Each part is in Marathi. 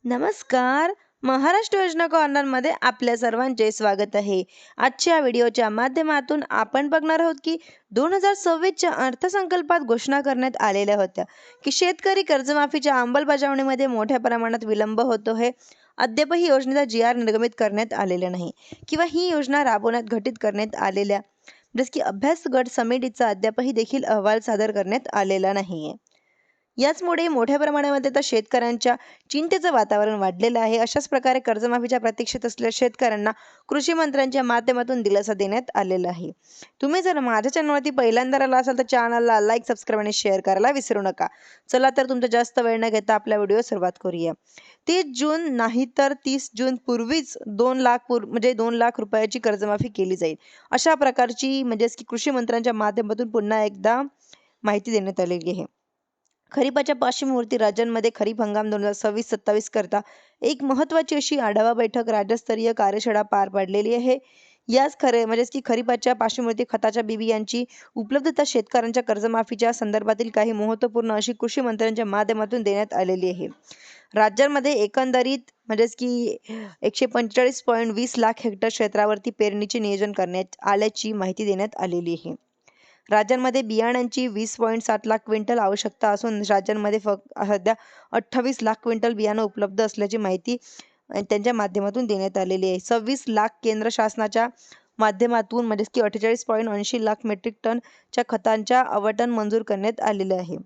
नमस्कार. महाराष्ट्र योजना कॉर्नरमध्ये आपल्या सर्वांचे स्वागत आहे. आजच्या व्हिडिओच्या माध्यमातून आपण बघणार आहोत की 2026च्या अर्थसंकल्पात घोषणा करण्यात आलेल्या होत्या की शेतकरी कर्जमाफीच्या अंमलबजावणीमध्ये मोठ्या प्रमाणात विलंब होतो आहे. अद्यापही योजनेचा जी-आर निर्गमित करण्यात आलेला नाही किंवा ही योजना राबवण्यात घटित करण्यात आलेल्या जसं की अभ्यास गट समितीचा अद्यापही देखील अहवाल सादर करण्यात आलेला नाहीये. याचमुळे मोठ्या प्रमाणामध्ये आता शेतकऱ्यांच्या चिंतेचं वातावरण वाढलेलं आहे. अशाच प्रकारे कर्जमाफीच्या प्रतीक्षेत असलेल्या शेतकऱ्यांना कृषी मंत्र्यांच्या माध्यमातून दिलासा देण्यात आलेला आहे. तुम्ही जर माझ्या चॅनलवरती पहिल्यांदा आला असाल तर चॅनलला लाईक, सबस्क्राईब आणि शेअर करायला विसरू नका. चला तर तुमचा जास्त वेळ न घेता आपला व्हिडिओ सुरुवात करूया. 30 जून नाही तर 30 जून पूर्वीच 2 लाख म्हणजे 2 लाख रुपयाची कर्जमाफी केली जाईल. अशा प्रकारची म्हणजेच की कृषी मंत्र्यांच्या माध्यमातून पुन्हा एकदा माहिती देण्यात आलेली आहे. खरीपाच्या पार्श्वभूमीवरती राज्यांमध्ये खरीप हंगाम 2026-27 करता एक महत्त्वाची अशी आढावा बैठक राज्यस्तरीय कार्यशाळा पार पडलेली आहे. याच म्हणजेच की खरीपाच्या पार्श्वभूमीवरती खताच्या बियाण्यांची उपलब्धता शेतकऱ्यांच्या कर्जमाफीच्या संदर्भातील काही महत्त्वपूर्ण अशी कृषी मंत्र्यांच्या माध्यमातून देण्यात आलेली आहे. राज्यांमध्ये एकंदरीत म्हणजेच की 145.20 लाख हेक्टर क्षेत्रावरती पेरणीचे नियोजन करण्यात आल्याची माहिती देण्यात आलेली आहे. राज्यांमध्ये बियाण्यांची 20.7 लाख क्विंटल आवश्यकता असून राज्यांमध्ये सध्या 28 लाख क्विंटल बियाणं उपलब्ध असल्याची माहिती त्यांच्या माध्यमातून देण्यात आलेली आहे. 26 लाख केंद्र शासनाच्या माध्यमातून म्हणजेच की 48.80 लाख मेट्रिक टनच्या खतांच्या आवंटन मंजूर करण्यात आलेलं आहे.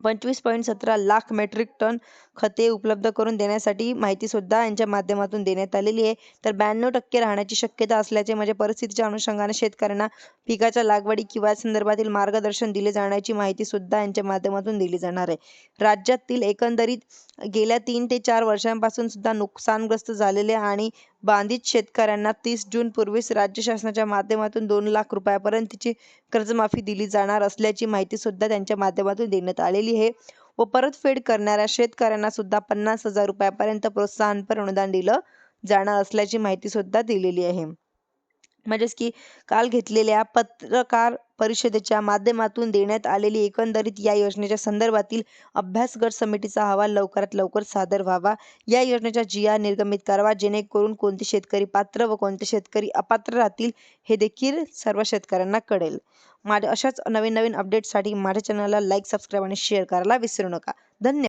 25.17 लाख मेट्रिक टन खते उपलब्ध करून देण्यासाठी माहिती सुद्धा यांच्या माध्यमातून देण्यात आलेली आहे. तर 92% राहण्याची शक्यता असल्याचे म्हणजे परिस्थितीच्या अनुषंगाने शेतकऱ्यांना पिकाच्या लागवडी किंवा संदर्भातील मार्गदर्शन दिले जाण्याची माहिती सुद्धा यांच्या माध्यमातून दिली जाणार आहे. राज्यातील एकंदरीत गेल्या 3 ते 4 वर्षांपासून सुद्धा नुकसानग्रस्त झालेल्या आणि बाधित शेतकऱ्यांना 30 जून पूर्वीच राज्य शासनाच्या माध्यमातून 2 लाख रुपयापर्यंतची कर्जमाफी दिली जाणार असल्याची माहिती सुद्धा त्यांच्या माध्यमातून देण्यात आलेली आहे. व परतफेड करणाऱ्या शेतकऱ्यांना सुद्धा 50,000 रुपयापर्यंत प्रोत्साहनपर अनुदान दिलं जाणार असल्याची माहिती सुद्धा दिलेली आहे. म्हणजेच की काल घेतलेल्या पत्रकार परिषदेच्या माध्यमातून देण्यात आलेली एकंदरीत या योजनेच्या संदर्भातील अभ्यास गट समितीचा अहवाल लवकरात लवकर सादर व्हावा. या योजनेचा जी-आर निर्गमित करावा जेणेकरून कोणते शेतकरी पात्र व कोणते शेतकरी अपात्र राहतील हे देखील सर्व शेतकऱ्यांना कळेल. माझ्या अशाच नवीन अपडेट्ससाठी माझ्या चॅनलला लाईक, सबस्क्राईब आणि शेअर करायला विसरू नका. धन्यवाद.